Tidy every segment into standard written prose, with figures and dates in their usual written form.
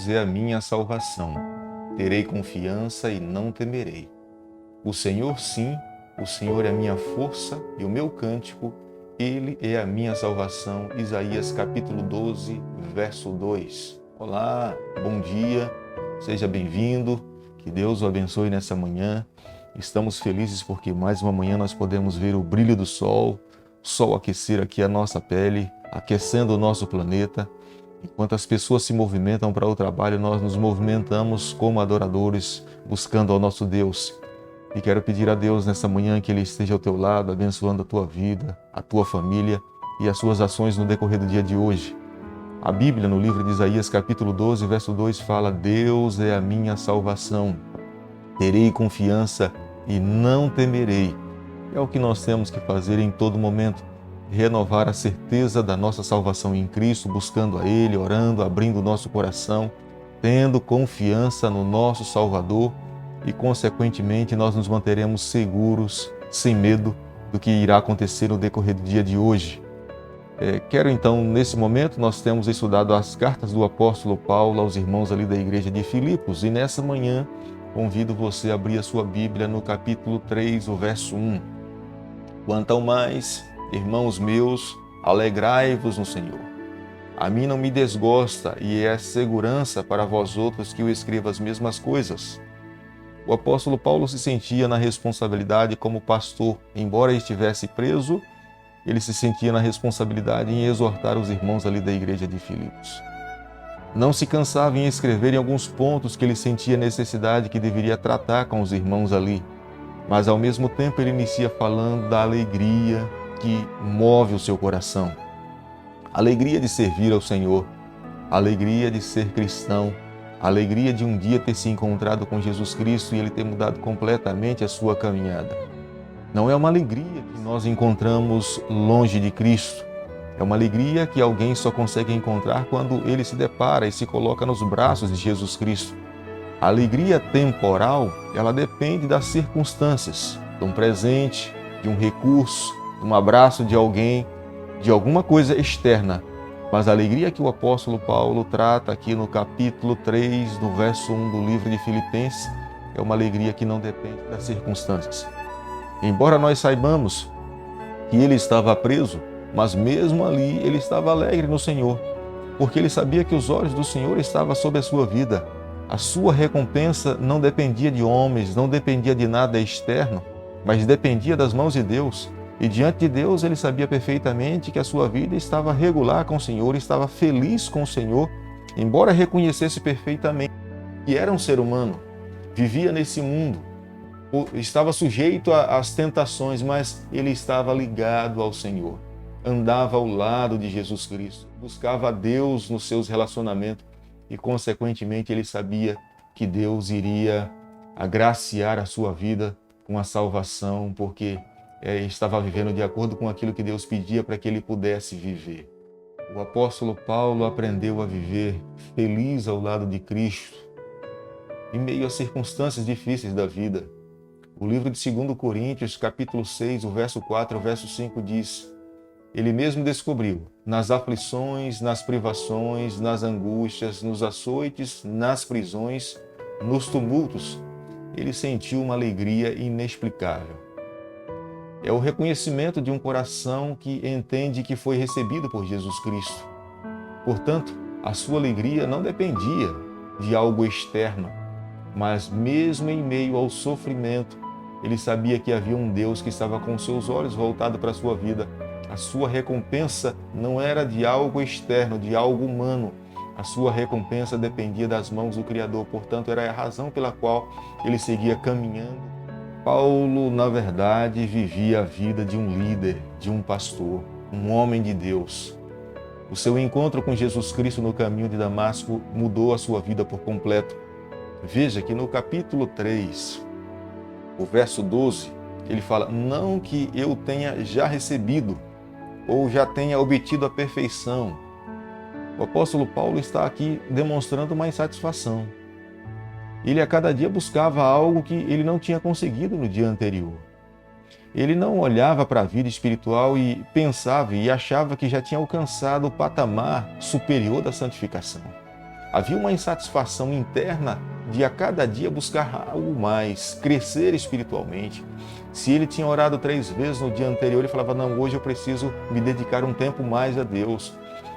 Deus é a minha salvação. Terei confiança e não temerei. O Senhor, sim, o Senhor é a minha força e o meu cântico, Ele é a minha salvação. Isaías capítulo 12, verso 2. Olá, bom dia, seja bem-vindo, que Deus o abençoe nessa manhã. Estamos felizes porque mais uma manhã nós podemos ver o brilho do sol, o sol aquecer aqui a nossa pele, aquecendo o nosso planeta. Enquanto as pessoas se movimentam para o trabalho, nós nos movimentamos como adoradores, buscando ao nosso Deus. E quero pedir a Deus nessa manhã que Ele esteja ao teu lado, abençoando a tua vida, a tua família e as suas ações no decorrer do dia de hoje. A Bíblia, no livro de Isaías, capítulo 12, verso 2, fala: Deus é a minha salvação. Terei confiança e não temerei. É o que nós temos que fazer em todo momento. Renovar a certeza da nossa salvação em Cristo, buscando a Ele, orando, abrindo o nosso coração, tendo confiança no nosso Salvador e, consequentemente, nós nos manteremos seguros, sem medo do que irá acontecer no decorrer do dia de hoje. Quero então, nesse momento, nós temos estudado as cartas do apóstolo Paulo aos irmãos ali da igreja de Filipos e nessa manhã convido você a abrir a sua Bíblia no capítulo 3, o verso 1. Quanto ao mais, irmãos meus, alegrai-vos no Senhor. A mim não me desgosta e é segurança para vós outros que eu escreva as mesmas coisas. O apóstolo Paulo se sentia na responsabilidade como pastor. Embora estivesse preso, ele se sentia na responsabilidade em exortar os irmãos ali da igreja de Filipos. Não se cansava em escrever em alguns pontos que ele sentia necessidade que deveria tratar com os irmãos ali. Mas ao mesmo tempo ele inicia falando da alegria que move o seu coração. Alegria de servir ao Senhor, alegria de ser cristão, alegria de um dia ter se encontrado com Jesus Cristo e Ele ter mudado completamente a sua caminhada. Não é uma alegria que nós encontramos longe de Cristo. É uma alegria que alguém só consegue encontrar quando ele se depara e se coloca nos braços de Jesus Cristo. A alegria temporal, ela depende das circunstâncias, de um presente, de um recurso, de um abraço de alguém, de alguma coisa externa. Mas a alegria que o apóstolo Paulo trata aqui no capítulo 3, no verso 1 do livro de Filipenses, é uma alegria que não depende das circunstâncias. Embora nós saibamos que ele estava preso, mas mesmo ali ele estava alegre no Senhor, porque ele sabia que os olhos do Senhor estavam sobre a sua vida. A sua recompensa não dependia de homens, não dependia de nada externo, mas dependia das mãos de Deus. E diante de Deus ele sabia perfeitamente que a sua vida estava regular com o Senhor, estava feliz com o Senhor, embora reconhecesse perfeitamente que era um ser humano, vivia nesse mundo, estava sujeito às tentações, mas ele estava ligado ao Senhor, andava ao lado de Jesus Cristo, buscava a Deus nos seus relacionamentos e, consequentemente, ele sabia que Deus iria agraciar a sua vida com a salvação, porque estava vivendo de acordo com aquilo que Deus pedia para que ele pudesse viver. O apóstolo Paulo aprendeu a viver feliz ao lado de Cristo, em meio às circunstâncias difíceis da vida. O livro de 2 Coríntios, capítulo 6, o verso 4 e o verso 5 diz: Ele mesmo descobriu, nas aflições, nas privações, nas angústias, nos açoites, nas prisões, nos tumultos, ele sentiu uma alegria inexplicável. É o reconhecimento de um coração que entende que foi recebido por Jesus Cristo. Portanto, a sua alegria não dependia de algo externo, mas mesmo em meio ao sofrimento, ele sabia que havia um Deus que estava com seus olhos voltados para a sua vida. A sua recompensa não era de algo externo, de algo humano. A sua recompensa dependia das mãos do Criador. Portanto, era a razão pela qual ele seguia caminhando. Paulo, na verdade, vivia a vida de um líder, de um pastor, um homem de Deus. O seu encontro com Jesus Cristo no caminho de Damasco mudou a sua vida por completo. Veja que no capítulo 3, o verso 12, ele fala: não que eu tenha já recebido ou já tenha obtido a perfeição. O apóstolo Paulo está aqui demonstrando uma insatisfação. Ele a cada dia buscava algo que ele não tinha conseguido no dia anterior. Ele não olhava para a vida espiritual e pensava e achava que já tinha alcançado o patamar superior da santificação. Havia uma insatisfação interna de a cada dia buscar algo mais, crescer espiritualmente. Se ele tinha orado 3 vezes no dia anterior, ele falava, não, hoje eu preciso me dedicar um tempo mais a Deus.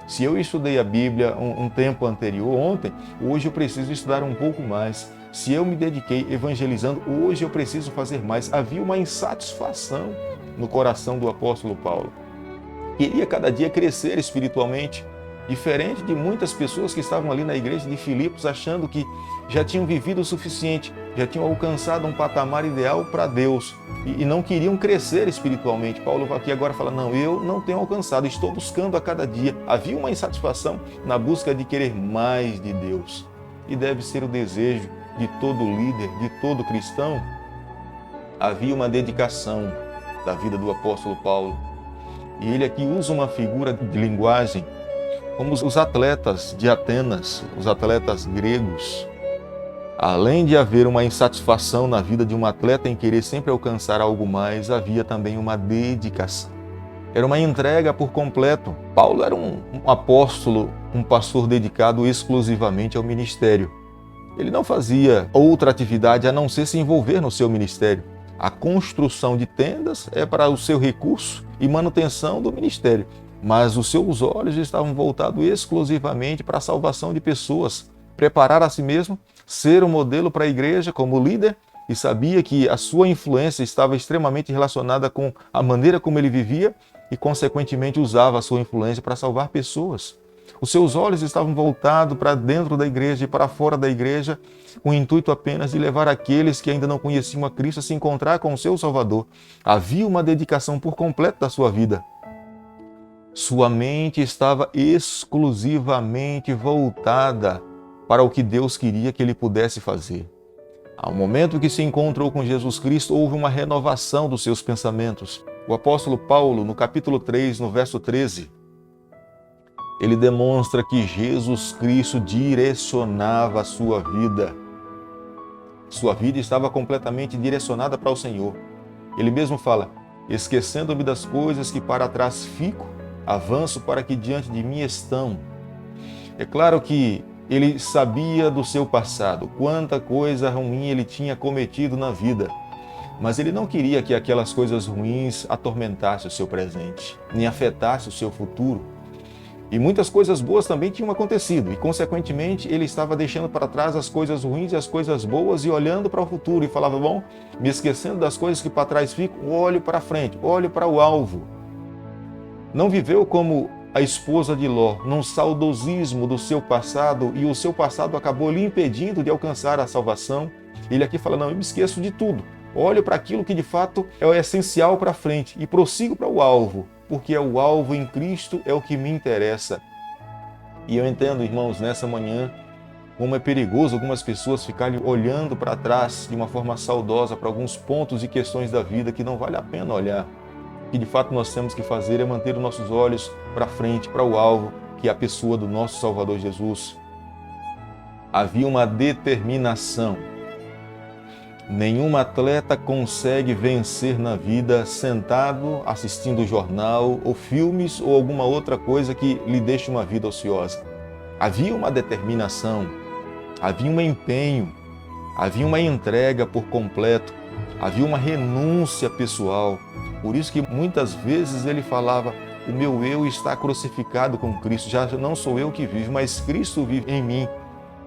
Se eu estudei a Bíblia um tempo anterior, ontem, hoje eu preciso estudar um pouco mais. Se eu me dediquei evangelizando, hoje eu preciso fazer mais. Havia uma insatisfação no coração do apóstolo Paulo. Queria cada dia crescer espiritualmente, diferente de muitas pessoas que estavam ali na igreja de Filipos achando que já tinham vivido o suficiente, já tinham alcançado um patamar ideal para Deus e não queriam crescer espiritualmente. Paulo aqui agora fala, não, eu não tenho alcançado, estou buscando a cada dia. Havia uma insatisfação na busca de querer mais de Deus. E deve ser o desejo de todo líder, de todo cristão. Havia uma dedicação da vida do apóstolo Paulo. E ele aqui usa uma figura de linguagem como os atletas de Atenas, os atletas gregos. Além de haver uma insatisfação na vida de um atleta em querer sempre alcançar algo mais, havia também uma dedicação. Era uma entrega por completo. Paulo era um apóstolo, um pastor dedicado exclusivamente ao ministério. Ele não fazia outra atividade a não ser se envolver no seu ministério. A construção de tendas é para o seu recurso e manutenção do ministério. Mas os seus olhos estavam voltados exclusivamente para a salvação de pessoas, preparar a si mesmo, ser um modelo para a igreja como líder, e sabia que a sua influência estava extremamente relacionada com a maneira como ele vivia e, consequentemente, usava a sua influência para salvar pessoas. Os seus olhos estavam voltados para dentro da igreja e para fora da igreja, com o intuito apenas de levar aqueles que ainda não conheciam a Cristo a se encontrar com o seu Salvador. Havia uma dedicação por completo da sua vida. Sua mente estava exclusivamente voltada para o que Deus queria que ele pudesse fazer. Ao momento que se encontrou com Jesus Cristo, houve uma renovação dos seus pensamentos. O apóstolo Paulo, no capítulo 3, no verso 13, ele demonstra que Jesus Cristo direcionava a sua vida. Sua vida estava completamente direcionada para o Senhor. Ele mesmo fala, esquecendo-me das coisas que para trás fico, avanço para que diante de mim estão. É claro que ele sabia do seu passado, quanta coisa ruim ele tinha cometido na vida, mas ele não queria que aquelas coisas ruins atormentassem o seu presente, nem afetassem o seu futuro. E muitas coisas boas também tinham acontecido, e consequentemente ele estava deixando para trás as coisas ruins e as coisas boas e olhando para o futuro, e falava, bom, me esquecendo das coisas que para trás ficam, olho para frente, olho para o alvo. Não viveu como a esposa de Ló, num saudosismo do seu passado, e o seu passado acabou lhe impedindo de alcançar a salvação. Ele aqui fala, não, eu me esqueço de tudo. Olho para aquilo que de fato é o essencial para frente e prossigo para o alvo, porque é o alvo em Cristo, é o que me interessa. E eu entendo, irmãos, nessa manhã, como é perigoso algumas pessoas ficarem olhando para trás de uma forma saudosa para alguns pontos e questões da vida que não vale a pena olhar. O que de fato nós temos que fazer é manter os nossos olhos para frente, para o alvo, que é a pessoa do nosso Salvador Jesus. Havia uma determinação. Nenhum atleta consegue vencer na vida sentado, assistindo o jornal, ou filmes, ou alguma outra coisa que lhe deixe uma vida ociosa. Havia uma determinação, havia um empenho, havia uma entrega por completo, havia uma renúncia pessoal. Por isso que muitas vezes ele falava, o meu eu está crucificado com Cristo, já não sou eu que vivo, mas Cristo vive em mim.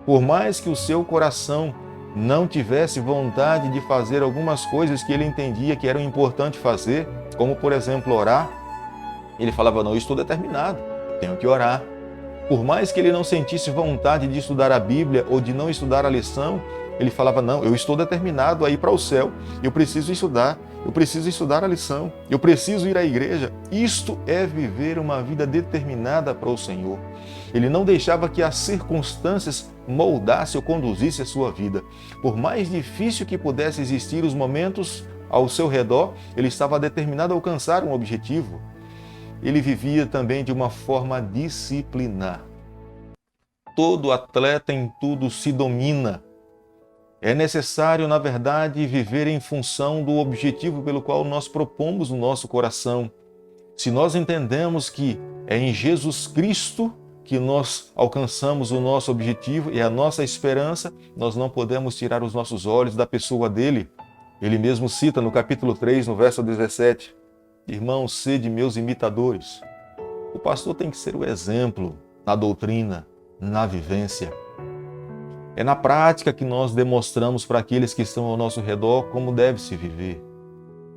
Por mais que o seu coração não tivesse vontade de fazer algumas coisas que ele entendia que eram importantes fazer, como por exemplo orar, ele falava, não, eu estou determinado, tenho que orar. Por mais que ele não sentisse vontade de estudar a Bíblia ou de não estudar a lição, ele falava, não, eu estou determinado a ir para o céu, eu preciso estudar a lição, eu preciso ir à igreja. Isto é viver uma vida determinada para o Senhor. Ele não deixava que as circunstâncias moldassem ou conduzissem a sua vida. Por mais difícil que pudesse existir os momentos ao seu redor, ele estava determinado a alcançar um objetivo. Ele vivia também de uma forma disciplinar. Todo atleta em tudo se domina. É necessário, na verdade, viver em função do objetivo pelo qual nós propomos no nosso coração. Se nós entendemos que é em Jesus Cristo que nós alcançamos o nosso objetivo e a nossa esperança, nós não podemos tirar os nossos olhos da pessoa dele. Ele mesmo cita no capítulo 3, no verso 17, irmãos, sede meus imitadores. O pastor tem que ser o exemplo na doutrina, na vivência. É na prática que nós demonstramos para aqueles que estão ao nosso redor como deve se viver.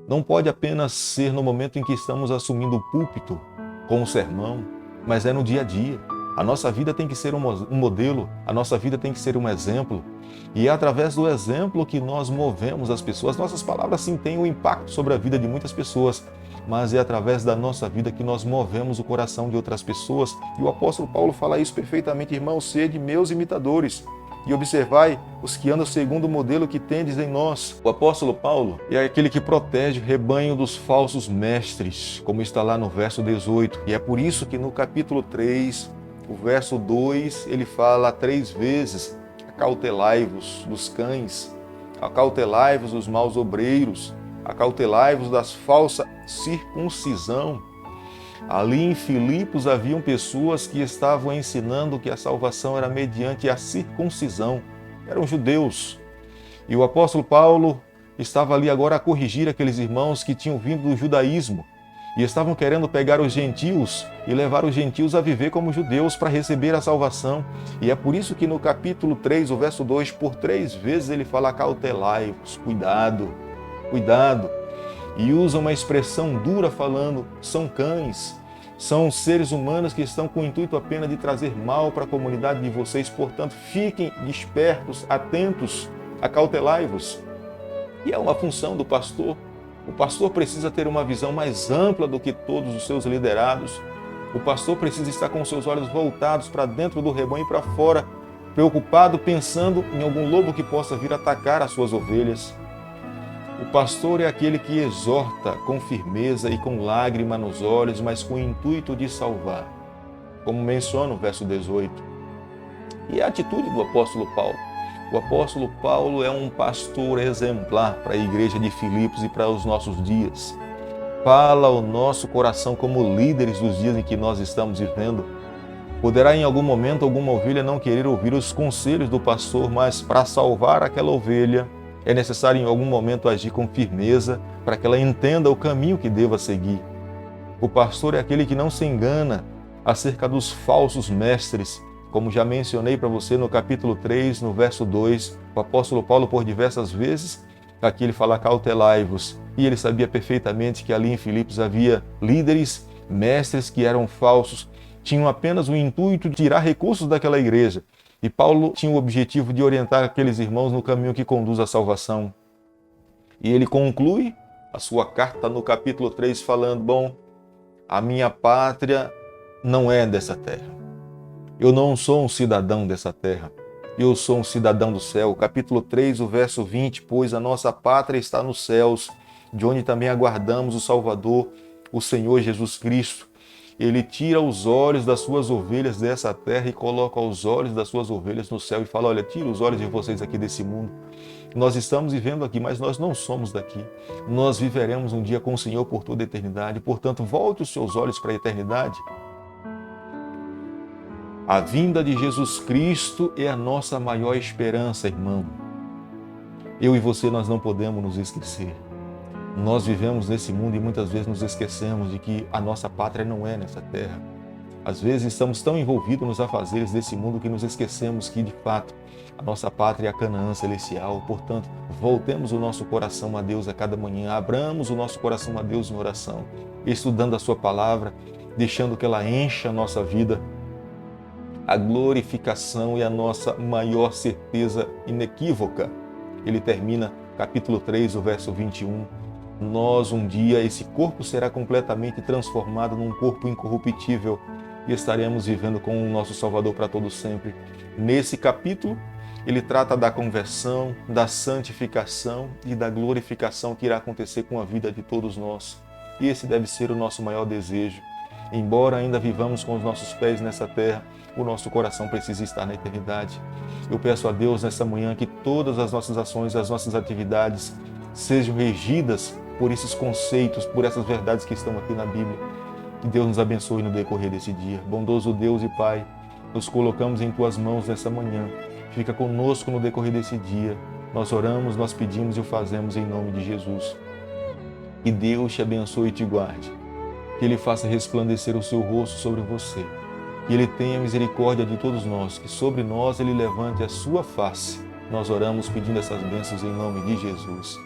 Não pode apenas ser no momento em que estamos assumindo o púlpito com o sermão, mas é no dia a dia. A nossa vida tem que ser um modelo, a nossa vida tem que ser um exemplo. E é através do exemplo que nós movemos as pessoas. Nossas palavras sim têm um impacto sobre a vida de muitas pessoas, mas é através da nossa vida que nós movemos o coração de outras pessoas. E o apóstolo Paulo fala isso perfeitamente, irmãos, sede meus imitadores. E observai os que andam segundo o modelo que tendes em nós. O apóstolo Paulo é aquele que protege o rebanho dos falsos mestres, como está lá no verso 18. E é por isso que no capítulo 3, o verso 2, ele fala 3 vezes: acautelai-vos dos cães, acautelai-vos dos maus obreiros, acautelai-vos das falsas circuncisão. Ali em Filipos haviam pessoas que estavam ensinando que a salvação era mediante a circuncisão. Eram judeus. E o apóstolo Paulo estava ali agora a corrigir aqueles irmãos que tinham vindo do judaísmo e estavam querendo pegar os gentios e levar os gentios a viver como judeus para receber a salvação. E é por isso que no capítulo 3, o verso 2, por 3 vezes ele fala cautelai-vos, cuidado, cuidado. E usa uma expressão dura falando, são cães, são seres humanos que estão com o intuito apenas de trazer mal para a comunidade de vocês, portanto, fiquem despertos, atentos, acautelai-vos. E é uma função do pastor. O pastor precisa ter uma visão mais ampla do que todos os seus liderados. O pastor precisa estar com seus olhos voltados para dentro do rebanho e para fora, preocupado, pensando em algum lobo que possa vir atacar as suas ovelhas. O pastor é aquele que exorta com firmeza e com lágrima nos olhos, mas com o intuito de salvar, como menciona o verso 18. E a atitude do apóstolo Paulo. O apóstolo Paulo é um pastor exemplar para a igreja de Filipos e para os nossos dias. Fala ao nosso coração como líderes dos dias em que nós estamos vivendo. Poderá em algum momento alguma ovelha não querer ouvir os conselhos do pastor, mas para salvar aquela ovelha, é necessário em algum momento agir com firmeza para que ela entenda o caminho que deva seguir. O pastor é aquele que não se engana acerca dos falsos mestres, como já mencionei para você no capítulo 3, no verso 2, o apóstolo Paulo por diversas vezes, aqui ele fala cautelai-vos, e ele sabia perfeitamente que ali em Filipos havia líderes, mestres que eram falsos, tinham apenas o intuito de tirar recursos daquela igreja. E Paulo tinha o objetivo de orientar aqueles irmãos no caminho que conduz à salvação. E ele conclui a sua carta no capítulo 3 falando, bom, a minha pátria não é dessa terra. Eu não sou um cidadão dessa terra. Eu sou um cidadão do céu. Capítulo 3, o verso 20, pois a nossa pátria está nos céus, de onde também aguardamos o Salvador, o Senhor Jesus Cristo. Ele tira os olhos das suas ovelhas dessa terra e coloca os olhos das suas ovelhas no céu e fala, olha, tira os olhos de vocês aqui desse mundo. Nós estamos vivendo aqui, mas nós não somos daqui. Nós viveremos um dia com o Senhor por toda a eternidade. Portanto, volte os seus olhos para a eternidade. A vinda de Jesus Cristo é a nossa maior esperança, irmão. Eu e você, nós não podemos nos esquecer. Nós vivemos nesse mundo e muitas vezes nos esquecemos de que a nossa pátria não é nessa terra. Às vezes estamos tão envolvidos nos afazeres desse mundo que nos esquecemos que, de fato, a nossa pátria é a Canaã celestial. Portanto, voltemos o nosso coração a Deus a cada manhã, abramos o nosso coração a Deus em oração, estudando a sua palavra, deixando que ela encha a nossa vida. A glorificação é a nossa maior certeza inequívoca. Ele termina capítulo 3, o verso 21. Nós, um dia, esse corpo será completamente transformado num corpo incorruptível e estaremos vivendo com o nosso Salvador para todo sempre. Nesse capítulo, ele trata da conversão, da santificação e da glorificação que irá acontecer com a vida de todos nós. E esse deve ser o nosso maior desejo. Embora ainda vivamos com os nossos pés nessa terra, o nosso coração precisa estar na eternidade. Eu peço a Deus nessa manhã que todas as nossas ações, as nossas atividades sejam regidas por esses conceitos, por essas verdades que estão aqui na Bíblia. Que Deus nos abençoe no decorrer desse dia. Bondoso Deus e Pai, nos colocamos em Tuas mãos nessa manhã. Fica conosco no decorrer desse dia. Nós oramos, nós pedimos e o fazemos em nome de Jesus. Que Deus te abençoe e te guarde. Que Ele faça resplandecer o seu rosto sobre você. Que Ele tenha misericórdia de todos nós, que sobre nós Ele levante a sua face. Nós oramos pedindo essas bênçãos em nome de Jesus.